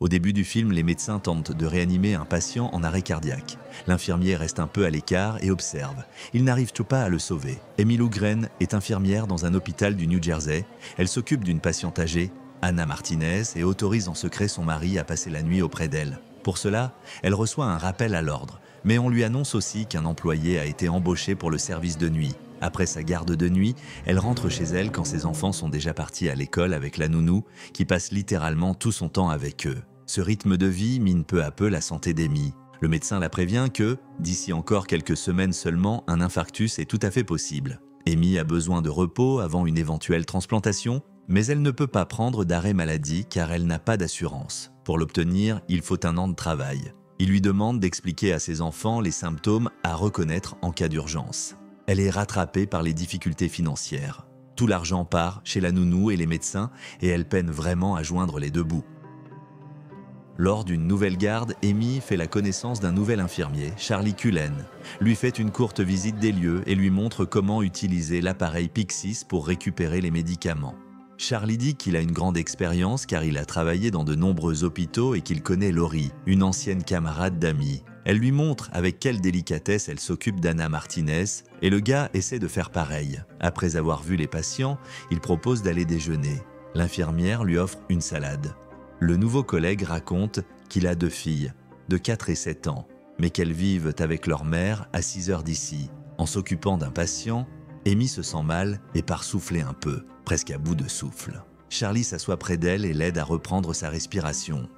Au début du film, les médecins tentent de réanimer un patient en arrêt cardiaque. L'infirmier reste un peu à l'écart et observe. Ils n'arrivent pas à le sauver. Amy Lou Green est infirmière dans un hôpital du New Jersey. Elle s'occupe d'une patiente âgée, Anna Martinez, et autorise en secret son mari à passer la nuit auprès d'elle. Pour cela, elle reçoit un rappel à l'ordre. Mais on lui annonce aussi qu'un employé a été embauché pour le service de nuit. Après sa garde de nuit, elle rentre chez elle quand ses enfants sont déjà partis à l'école avec la nounou, qui passe littéralement tout son temps avec eux. Ce rythme de vie mine peu à peu la santé d'Amy. Le médecin la prévient que, d'ici encore quelques semaines seulement, un infarctus est tout à fait possible. Amy a besoin de repos avant une éventuelle transplantation, mais elle ne peut pas prendre d'arrêt maladie car elle n'a pas d'assurance. Pour l'obtenir, il faut un an de travail. Il lui demande d'expliquer à ses enfants les symptômes à reconnaître en cas d'urgence. Elle est rattrapée par les difficultés financières. Tout l'argent part chez la nounou et les médecins et elle peine vraiment à joindre les deux bouts. Lors d'une nouvelle garde, Amy fait la connaissance d'un nouvel infirmier, Charlie Cullen, lui fait une courte visite des lieux et lui montre comment utiliser l'appareil Pyxis pour récupérer les médicaments. Charlie dit qu'il a une grande expérience car il a travaillé dans de nombreux hôpitaux et qu'il connaît Laurie, une ancienne camarade d'Amy. Elle lui montre avec quelle délicatesse elle s'occupe d'Anna Martinez et le gars essaie de faire pareil. Après avoir vu les patients, il propose d'aller déjeuner. L'infirmière lui offre une salade. Le nouveau collègue raconte qu'il a 2 filles, de 4 et 7 ans, mais qu'elles vivent avec leur mère à 6 heures d'ici. En s'occupant d'un patient, Amy se sent mal et part souffler un peu, presque à bout de souffle. Charlie s'assoit près d'elle et l'aide à reprendre sa respiration.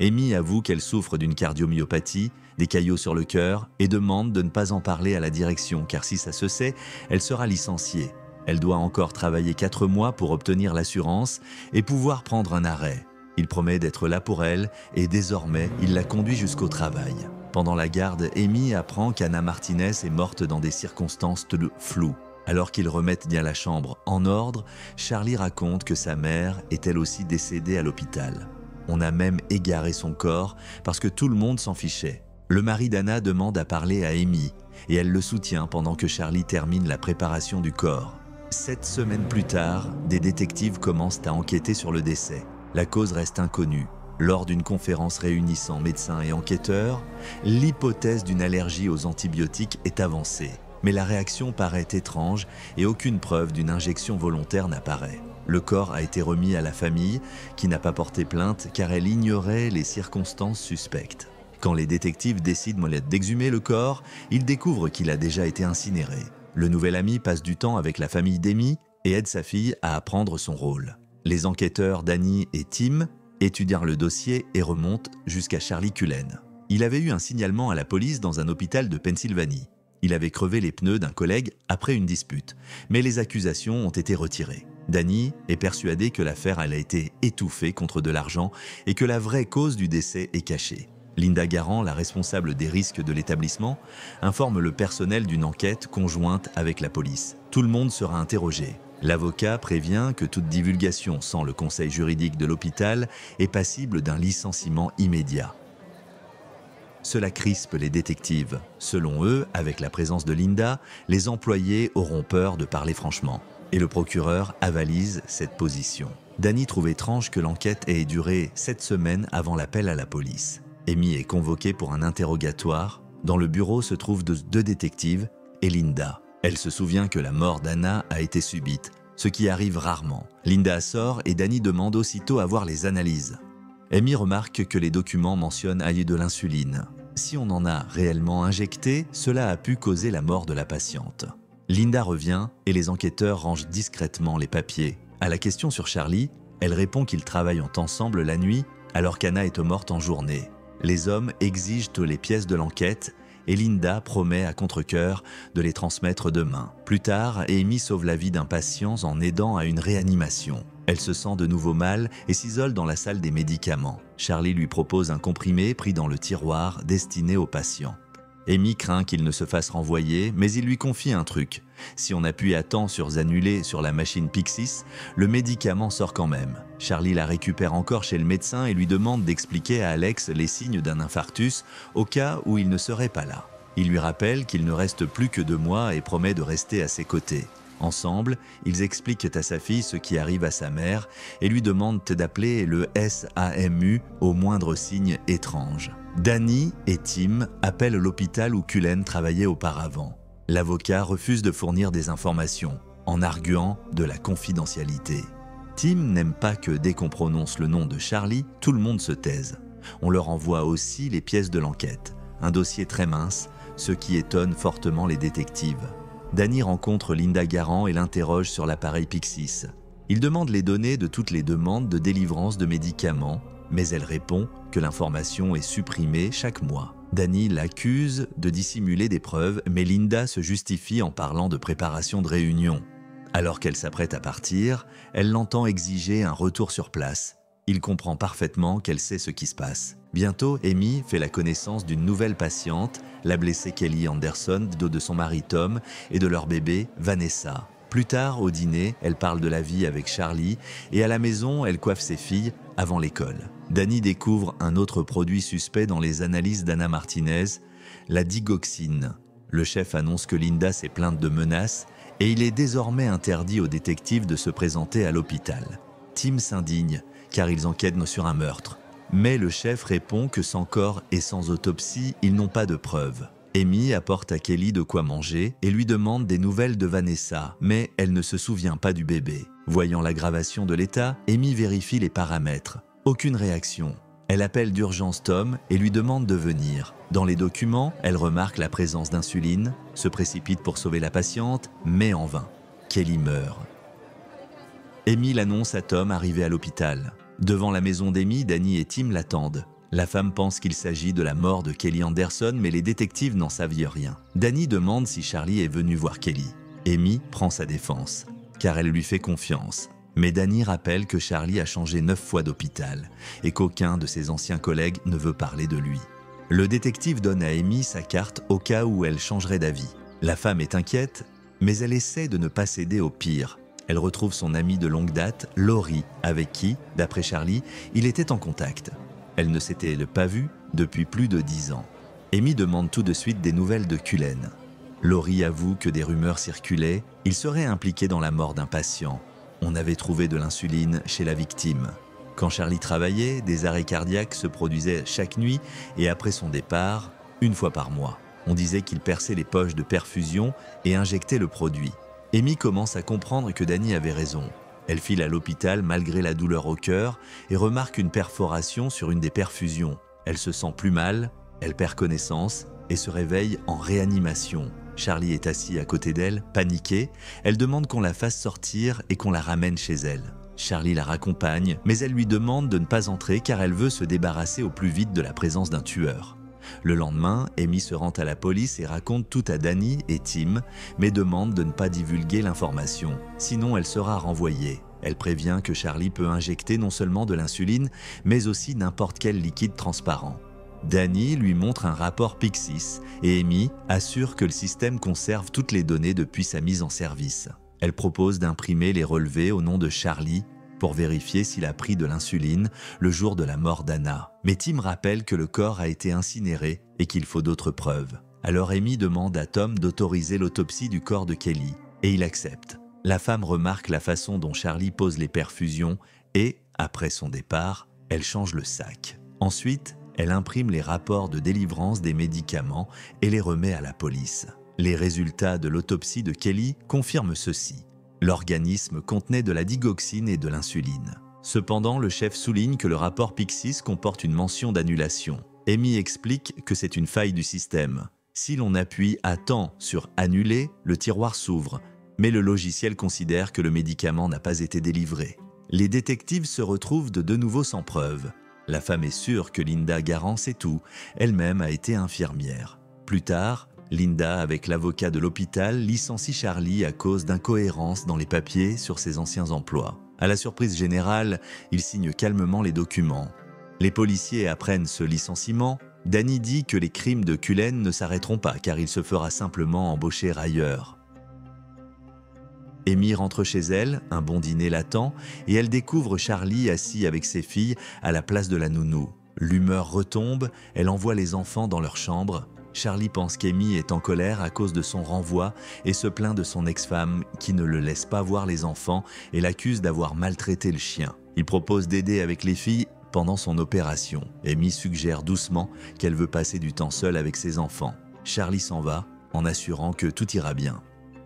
Amy avoue qu'elle souffre d'une cardiomyopathie, des caillots sur le cœur et demande de ne pas en parler à la direction car si ça se sait, elle sera licenciée. Elle doit encore travailler 4 mois pour obtenir l'assurance et pouvoir prendre un arrêt. Il promet d'être là pour elle et désormais, il la conduit jusqu'au travail. Pendant la garde, Amy apprend qu'Anna Martinez est morte dans des circonstances floues. Alors qu'ils remettent bien la chambre en ordre, Charlie raconte que sa mère est elle aussi décédée à l'hôpital. On a même égaré son corps parce que tout le monde s'en fichait. Le mari d'Anna demande à parler à Amy et elle le soutient pendant que Charlie termine la préparation du corps. 7 semaines plus tard, des détectives commencent à enquêter sur le décès. La cause reste inconnue. Lors d'une conférence réunissant médecins et enquêteurs, l'hypothèse d'une allergie aux antibiotiques est avancée. Mais la réaction paraît étrange et aucune preuve d'une injection volontaire n'apparaît. Le corps a été remis à la famille, qui n'a pas porté plainte car elle ignorait les circonstances suspectes. Quand les détectives décident d'exhumer le corps, ils découvrent qu'il a déjà été incinéré. Le nouvel ami passe du temps avec la famille d'Amy et aide sa fille à apprendre son rôle. Les enquêteurs Danny et Tim étudièrent le dossier et remontent jusqu'à Charlie Cullen. Il avait eu un signalement à la police dans un hôpital de Pennsylvanie. Il avait crevé les pneus d'un collègue après une dispute, mais les accusations ont été retirées. Danny est persuadé que l'affaire a été étouffée contre de l'argent et que la vraie cause du décès est cachée. Linda Garant, la responsable des risques de l'établissement, informe le personnel d'une enquête conjointe avec la police. Tout le monde sera interrogé. L'avocat prévient que toute divulgation sans le conseil juridique de l'hôpital est passible d'un licenciement immédiat. Cela crispe les détectives. Selon eux, avec la présence de Linda, les employés auront peur de parler franchement. Et le procureur avalise cette position. Danny trouve étrange que l'enquête ait duré 7 semaines avant l'appel à la police. Amy est convoquée pour un interrogatoire. Dans le bureau se trouvent 2 détectives et Linda. Elle se souvient que la mort d'Anna a été subite, ce qui arrive rarement. Linda sort et Danny demande aussitôt à voir les analyses. Amy remarque que les documents mentionnent de l'insuline. Si on en a réellement injecté, cela a pu causer la mort de la patiente. Linda revient et les enquêteurs rangent discrètement les papiers. À la question sur Charlie, elle répond qu'ils travaillent ensemble la nuit alors qu'Anna est morte en journée. Les hommes exigent les pièces de l'enquête et Linda promet à contre-cœur de les transmettre demain. Plus tard, Amy sauve la vie d'un patient en aidant à une réanimation. Elle se sent de nouveau mal et s'isole dans la salle des médicaments. Charlie lui propose un comprimé pris dans le tiroir destiné aux patients. Amy craint qu'il ne se fasse renvoyer, mais il lui confie un truc. Si on appuie à temps sur annuler sur la machine Pyxis, le médicament sort quand même. Charlie la récupère encore chez le médecin et lui demande d'expliquer à Alex les signes d'un infarctus au cas où il ne serait pas là. Il lui rappelle qu'il ne reste plus que 2 mois et promet de rester à ses côtés. Ensemble, ils expliquent à sa fille ce qui arrive à sa mère et lui demandent d'appeler le SAMU au moindre signe étrange. Danny et Tim appellent l'hôpital où Cullen travaillait auparavant. L'avocat refuse de fournir des informations, en arguant de la confidentialité. Tim n'aime pas que dès qu'on prononce le nom de Charlie, tout le monde se taise. On leur envoie aussi les pièces de l'enquête, un dossier très mince, ce qui étonne fortement les détectives. Danny rencontre Linda Garant et l'interroge sur l'appareil Pyxis. Il demande les données de toutes les demandes de délivrance de médicaments, mais elle répond que l'information est supprimée chaque mois. Danny l'accuse de dissimuler des preuves, mais Linda se justifie en parlant de préparation de réunion. Alors qu'elle s'apprête à partir, elle l'entend exiger un retour sur place. Il comprend parfaitement qu'elle sait ce qui se passe. Bientôt, Amy fait la connaissance d'une nouvelle patiente, la blessée Kelly Anderson, de son mari Tom et de leur bébé Vanessa. Plus tard, au dîner, elle parle de la vie avec Charlie et à la maison, elle coiffe ses filles avant l'école. Danny découvre un autre produit suspect dans les analyses d'Anna Martinez, la digoxine. Le chef annonce que Linda s'est plainte de menaces et il est désormais interdit aux détectives de se présenter à l'hôpital. Tim s'indigne car ils enquêtent sur un meurtre. Mais le chef répond que sans corps et sans autopsie, ils n'ont pas de preuves. Amy apporte à Kelly de quoi manger et lui demande des nouvelles de Vanessa, mais elle ne se souvient pas du bébé. Voyant l'aggravation de l'état, Amy vérifie les paramètres. Aucune réaction. Elle appelle d'urgence Tom et lui demande de venir. Dans les documents, elle remarque la présence d'insuline, se précipite pour sauver la patiente, mais en vain. Kelly meurt. Amy l'annonce à Tom arrivé à l'hôpital. Devant la maison d'Amy, Danny et Tim l'attendent. La femme pense qu'il s'agit de la mort de Kelly Anderson, mais les détectives n'en savent rien. Danny demande si Charlie est venu voir Kelly. Amy prend sa défense, car elle lui fait confiance. Mais Danny rappelle que Charlie a changé 9 fois d'hôpital et qu'aucun de ses anciens collègues ne veut parler de lui. Le détective donne à Amy sa carte au cas où elle changerait d'avis. La femme est inquiète, mais elle essaie de ne pas céder au pire. Elle retrouve son amie de longue date, Laurie, avec qui, d'après Charlie, il était en contact. Elle ne s'était pas vue depuis plus de 10 ans. Amy demande tout de suite des nouvelles de Cullen. Laurie avoue que des rumeurs circulaient, il serait impliqué dans la mort d'un patient. On avait trouvé de l'insuline chez la victime. Quand Charlie travaillait, des arrêts cardiaques se produisaient chaque nuit et après son départ, 1 fois par mois. On disait qu'il perçait les poches de perfusion et injectait le produit. Amy commence à comprendre que Danny avait raison. Elle file à l'hôpital malgré la douleur au cœur et remarque une perforation sur une des perfusions. Elle se sent plus mal, elle perd connaissance et se réveille en réanimation. Charlie est assis à côté d'elle, paniqué. Elle demande qu'on la fasse sortir et qu'on la ramène chez elle. Charlie la raccompagne, mais elle lui demande de ne pas entrer car elle veut se débarrasser au plus vite de la présence d'un tueur. Le lendemain, Amy se rend à la police et raconte tout à Danny et Tim, mais demande de ne pas divulguer l'information, sinon elle sera renvoyée. Elle prévient que Charlie peut injecter non seulement de l'insuline, mais aussi n'importe quel liquide transparent. Danny lui montre un rapport Pyxis et Amy assure que le système conserve toutes les données depuis sa mise en service. Elle propose d'imprimer les relevés au nom de Charlie pour vérifier s'il a pris de l'insuline le jour de la mort d'Anna. Mais Tim rappelle que le corps a été incinéré et qu'il faut d'autres preuves. Alors Amy demande à Tom d'autoriser l'autopsie du corps de Kelly et il accepte. La femme remarque la façon dont Charlie pose les perfusions et, après son départ, elle change le sac. Ensuite, elle imprime les rapports de délivrance des médicaments et les remet à la police. Les résultats de l'autopsie de Kelly confirment ceci. L'organisme contenait de la digoxine et de l'insuline. Cependant, le chef souligne que le rapport Pyxis comporte une mention d'annulation. Amy explique que c'est une faille du système. Si l'on appuie à temps sur « Annuler », le tiroir s'ouvre, mais le logiciel considère que le médicament n'a pas été délivré. Les détectives se retrouvent de nouveau sans preuve. La femme est sûre que Linda Garant sait tout, elle-même a été infirmière. Plus tard, Linda, avec l'avocat de l'hôpital, licencie Charlie à cause d'incohérences dans les papiers sur ses anciens emplois. À la surprise générale, il signe calmement les documents. Les policiers apprennent ce licenciement. Danny dit que les crimes de Cullen ne s'arrêteront pas car il se fera simplement embaucher ailleurs. Amy rentre chez elle, un bon dîner l'attend, et elle découvre Charlie assis avec ses filles à la place de la nounou. L'humeur retombe, elle envoie les enfants dans leur chambre. Charlie pense qu'Amy est en colère à cause de son renvoi et se plaint de son ex-femme qui ne le laisse pas voir les enfants et l'accuse d'avoir maltraité le chien. Il propose d'aider avec les filles pendant son opération. Amy suggère doucement qu'elle veut passer du temps seule avec ses enfants. Charlie s'en va en assurant que tout ira bien.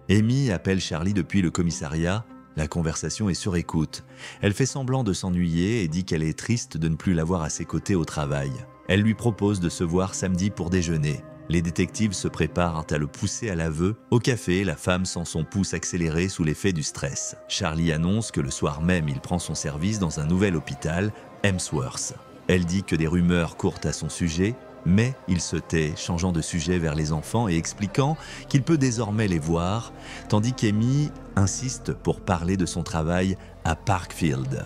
Amy appelle Charlie depuis le commissariat. La conversation est sur écoute. Elle fait semblant de s'ennuyer et dit qu'elle est triste de ne plus l'avoir à ses côtés au travail. Elle lui propose de se voir samedi pour déjeuner. Les détectives se préparent à le pousser à l'aveu. Au café, la femme sent son pouce accélérer sous l'effet du stress. Charlie annonce que le soir même, il prend son service dans un nouvel hôpital, Emsworth. Elle dit que des rumeurs courent à son sujet, mais il se tait, changeant de sujet vers les enfants et expliquant qu'il peut désormais les voir, tandis qu'Amy insiste pour parler de son travail à Parkfield.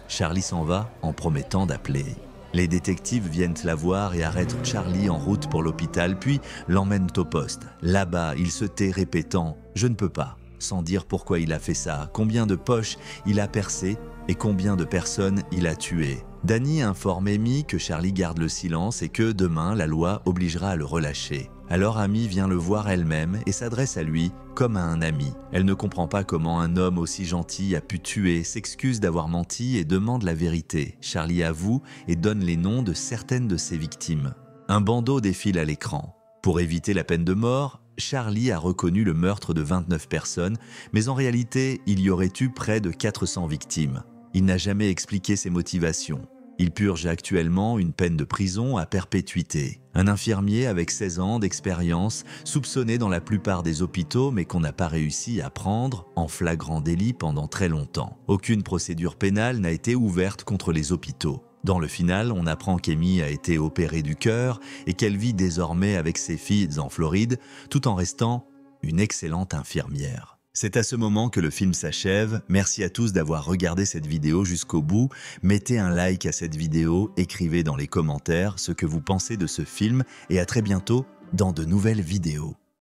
Charlie s'en va en promettant d'appeler. Les détectives viennent la voir et arrêtent Charlie en route pour l'hôpital, puis l'emmènent au poste. Là-bas, il se tait répétant « Je ne peux pas », sans dire pourquoi il a fait ça, combien de poches il a percé et combien de personnes il a tuées. Danny informe Amy que Charlie garde le silence et que demain, la loi obligera à le relâcher. Alors Amy vient le voir elle-même et s'adresse à lui comme à un ami. Elle ne comprend pas comment un homme aussi gentil a pu tuer, s'excuse d'avoir menti et demande la vérité. Charlie avoue et donne les noms de certaines de ses victimes. Un bandeau défile à l'écran. Pour éviter la peine de mort, Charlie a reconnu le meurtre de 29 personnes, mais en réalité, il y aurait eu près de 400 victimes. Il n'a jamais expliqué ses motivations. Il purge actuellement une peine de prison à perpétuité. Un infirmier avec 16 ans d'expérience, soupçonné dans la plupart des hôpitaux mais qu'on n'a pas réussi à prendre en flagrant délit pendant très longtemps. Aucune procédure pénale n'a été ouverte contre les hôpitaux. Dans le final, on apprend qu'Amy a été opérée du cœur et qu'elle vit désormais avec ses filles en Floride, tout en restant une excellente infirmière. C'est à ce moment que le film s'achève. Merci à tous d'avoir regardé cette vidéo jusqu'au bout. Mettez un like à cette vidéo, écrivez dans les commentaires ce que vous pensez de ce film et à très bientôt dans de nouvelles vidéos.